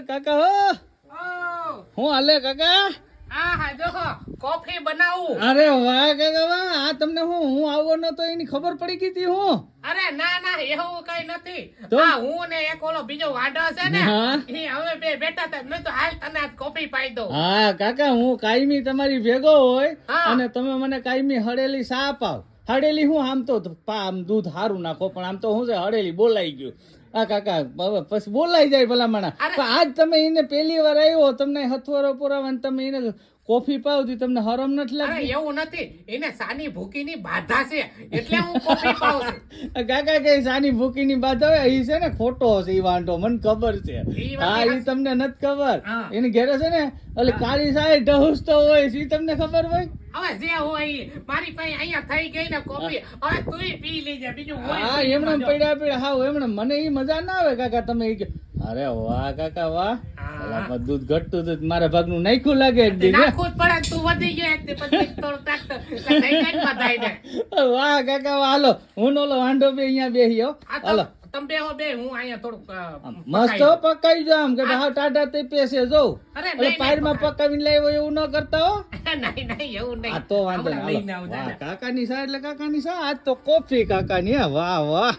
કાકા હો હું હાલે કાકા કોફી બનાવું. અરે વાહ કાકા વાહ આ તમને હું આવો નતો એની ખબર પડી ગઈ હતી હું અરે ના એવું કઈ નથી. તો? હા હું ને એક ઓલો બીજો વાડો છે ને હા. ઈ હવે બે બેઠા હતા. મેં તો હાલ તને આજ કોફી પાઈ દઉં. હા કાકા હું કાયમી તમારી ભેગો હોય હા. અને તમે મને કાયમી હળેલી સા પાવ હળેલી હું આમ તો આમ દૂધ હારું નાખો પણ આમ તો હું છે હળેલી બોલાઈ ગયું હા કાકા હવે પછી બોલાઈ જાય ભલામણા અરે. પણ આજ તમે એને પહેલી વાર આવ્યો તમને હથવારો પુરાવા તમે એને કોફી પાવતી તમને હરમ નથી અરે લાગતી એવું નથી. એને સાની ભૂકી ની બાધા છે એટલે હું કોફી પાઉં છું. કાકા કઈ સાની ભૂકી ની બાત હવે ઈ છે ને ખોટો છે ઈ વાંઢો મને ખબર છે ઈ વાત હા ઈ સાચી. તમને નથી ખબર હા. એની ઘેરે છે ને ઓલી કાળી સાય ઢહુસતો હોય છે ઈ તમને ખબર હોય હવે જે હોય ઈ. મારી પાસે અહીંયા થઈ ગઈ ને કોફી હવે તુંય પી લેજે બીજું હોય હા તો ઈ એમણે મજો. પડ્યા હાવ એમણે મને ઈ મજા ના આવે કાકા તમે ઈ કે અરે વાહ કાકા વાહ હા. અલા, દૂધ ઘટતું દૂધ મારા ભાગનું નાખ્યું લાગે એક દી ને. નાખવું જ પડે. તું વધી ગયો એક દી પછી થોડું ટ્રેક્ટર એટલે થઈ જાય ને બધાયને. વાહ કાકા વાહ હાલો હું ને ઓલો વાંઢો બે અહીંયા બેહી હો આ હાલો તમે બેહો બે હું અહીંયા થોડુંક મસ્ત હો પકાઈ જાવ આમ કે હાવ ટાટા તે પેસે જો અરે એટલે નહીં, પાયરમાં નહીં, પકાવીને લાવ્યો એવું ન કરતા હો નહીં એવું નહીં. આ તો વાંધો હમણાં નહીં લઈને હાલો. આવજો વાહ ને. કાકાની સા એટલે કાકાની સા આજ તો કોફી કાકાની હે વાહ વાહ